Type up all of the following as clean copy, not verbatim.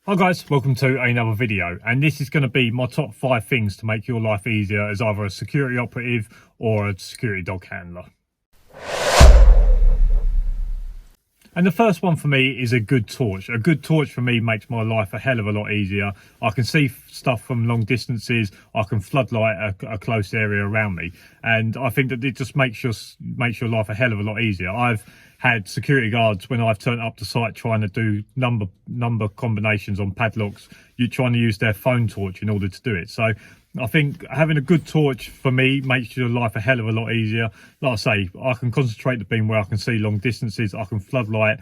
Hi guys, welcome to another video, and this is going to be my top 5 things to make your life easier as either a security operative or a security dog handler. And the first one for me is a good torch. A good torch for me makes my life a hell of a lot easier. I can see stuff from long distances. I can floodlight a close area around me, and I think that it just makes your life a hell of a lot easier. I've had security guards when I've turned up to site trying to do number combinations on padlocks. You're trying to use their phone torch in order to do it. So I think having a good torch for me makes your life a hell of a lot easier. Like I say, I can concentrate the beam where I can see long distances. I can floodlight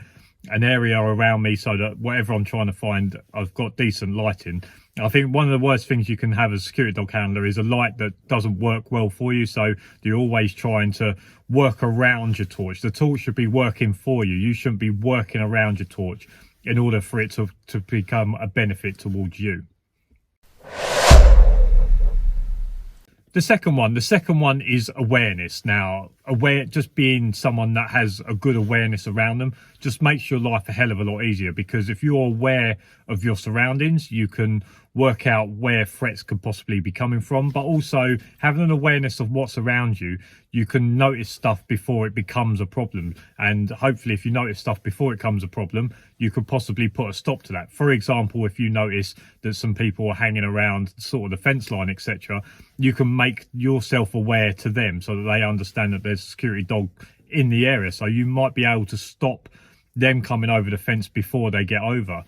an area around me so that whatever I'm trying to find, I've got decent lighting. I think one of the worst things you can have as a security dog handler is a light that doesn't work well for you. So you're always trying to work around your torch. The torch should be working for you. You shouldn't be working around your torch in order for it to become a benefit towards you. The second one is awareness. Now, just being someone that has a good awareness around them just makes your life a hell of a lot easier, because if you're aware of your surroundings, you can work out where threats could possibly be coming from. But also having an awareness of what's around you, you can notice stuff before it becomes a problem. And hopefully if you notice stuff before it becomes a problem, you could possibly put a stop to that. For example, if you notice that some people are hanging around sort of the fence line, etc., you can make yourself aware to them so that they understand that there's a security dog in the area. So you might be able to stop them coming over the fence before they get over.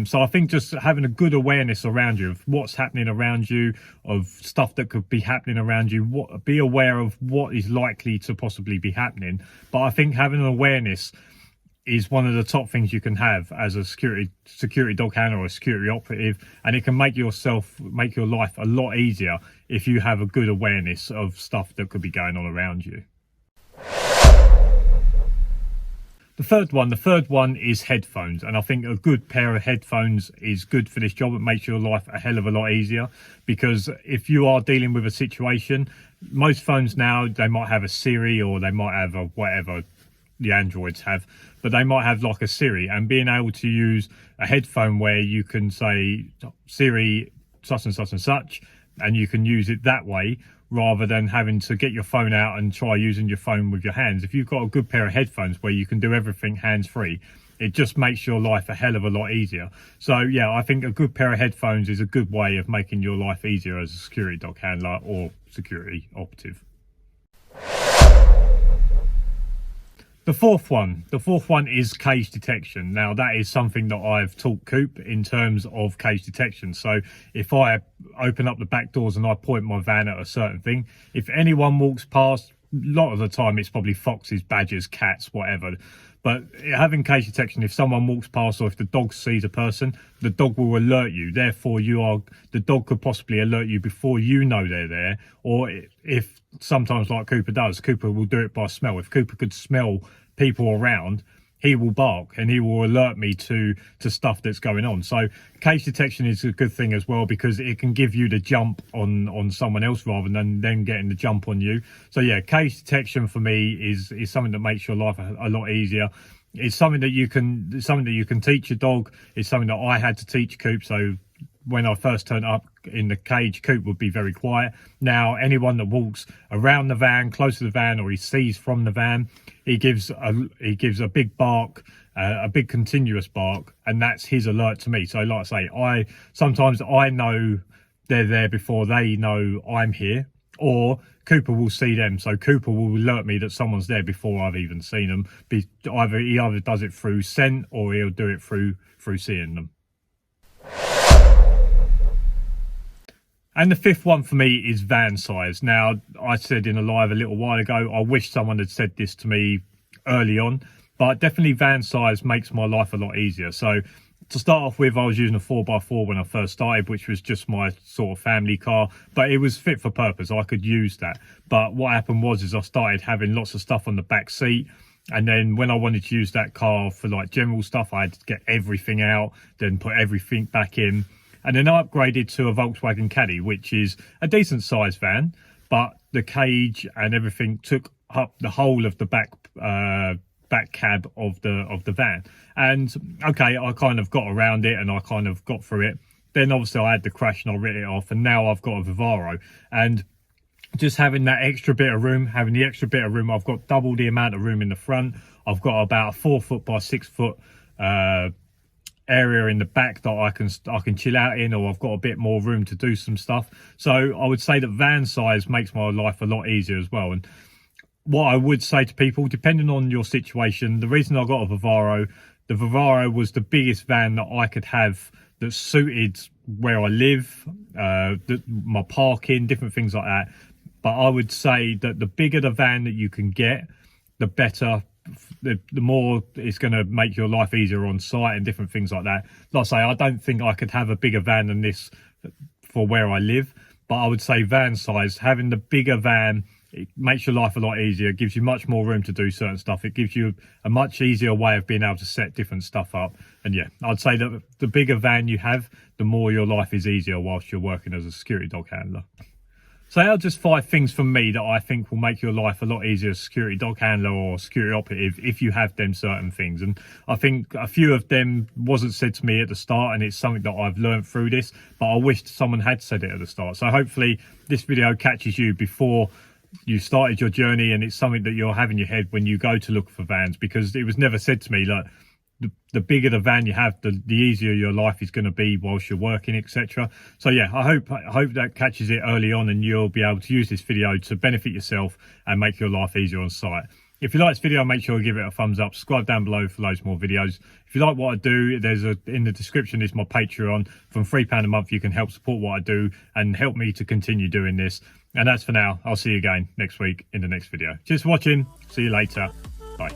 So I think just having a good awareness around you of what's happening around you, of stuff that could be happening around you, be aware of what is likely to possibly be happening. But I think having an awareness is one of the top things you can have as a security dog handler or a security operative, and it can make your life a lot easier if you have a good awareness of stuff that could be going on around you. The third one is headphones, and I think a good pair of headphones is good for this job. It makes your life a hell of a lot easier, because if you are dealing with a situation, most phones now, they might have a Siri, or they might have a whatever the Androids have, but they might have like a Siri, and being able to use a headphone where you can say Siri such and such and such, and you can use it that way rather than having to get your phone out and try using your phone with your hands. If you've got a good pair of headphones where you can do everything hands-free, it just makes your life a hell of a lot easier. So yeah, I think a good pair of headphones is a good way of making your life easier as a security dog handler or security operative. The fourth one is cage detection. Now, that is something that I've taught Coop in terms of cage detection. So if I open up the back doors and I point my van at a certain thing, if anyone walks past, a lot of the time it's probably foxes, badgers, cats, whatever. But having cage detection, if someone walks past or if the dog sees a person, the dog will alert you. Therefore, the dog could possibly alert you before you know they're there. Or if sometimes, like Cooper does, Cooper will do it by smell. If Cooper could smell people around, he will bark and he will alert me to stuff that's going on. So cage detection is a good thing as well, because it can give you the jump on someone else rather than them getting the jump on you. So yeah, cage detection for me is something that makes your life a lot easier. It's something that you can teach your dog. It's something that I had to teach Coop. So when I first turned up in the cage, Coop would be very quiet. Now, anyone that walks around the van, close to the van, or he sees from the van, he gives a big bark, a big continuous bark, and that's his alert to me. So like I say, sometimes I know they're there before they know I'm here, or Cooper will see them. So Cooper will alert me that someone's there before I've even seen them. He either does it through scent or he'll do it through seeing them. And the fifth one for me is van size. Now, I said in a live a little while ago, I wish someone had said this to me early on, but definitely van size makes my life a lot easier. So to start off with, I was using a 4x4 when I first started, which was just my sort of family car, but it was fit for purpose. I could use that. But what happened was I started having lots of stuff on the back seat. And then when I wanted to use that car for like general stuff, I had to get everything out, then put everything back in. And then I upgraded to a Volkswagen Caddy, which is a decent sized van, but the cage and everything took up the whole of the back back cab of the van. And okay, I kind of got around it and I kind of got through it. Then obviously I had the crash and I writ it off, and now I've got a Vivaro. And just having that extra bit of room, I've got double the amount of room in the front. I've got about a 4 foot by 6 foot area in the back that I can chill out in, or I've got a bit more room to do some stuff. So I would say that van size makes my life a lot easier as well. And what I would say to people, depending on your situation, the reason I got a Vivaro, the Vivaro was the biggest van that I could have that suited where I live, my parking, different things like that. But I would say that the bigger the van that you can get, the better, the more it's going to make your life easier on site and different things like that. Like I say, I don't think I could have a bigger van than this for where I live, but I would say van size, having the bigger van, it makes your life a lot easier. It gives you much more room to do certain stuff. It gives you a much easier way of being able to set different stuff up. And yeah, I'd say that the bigger van you have, the more your life is easier whilst you're working as a security dog handler. So they are just 5 things from me that I think will make your life a lot easier as a security dog handler or security operative if you have them certain things. And I think a few of them wasn't said to me at the start, and it's something that I've learned through this, but I wished someone had said it at the start. So hopefully this video catches you before you started your journey, and it's something that you'll have in your head when you go to look for vans, because it was never said to me like the bigger the van you have, the easier your life is going to be whilst you're working, etc. So yeah, I hope that catches it early on, and you'll be able to use this video to benefit yourself and make your life easier on site. If you like this video, make sure you give it a thumbs up, subscribe down below for loads more videos. If you like what I do, in the description is my Patreon. From £3 a month you can help support what I do and help me to continue doing this. And that's for now. I'll see you again next week in the next video. Cheers for watching. See you later. Bye.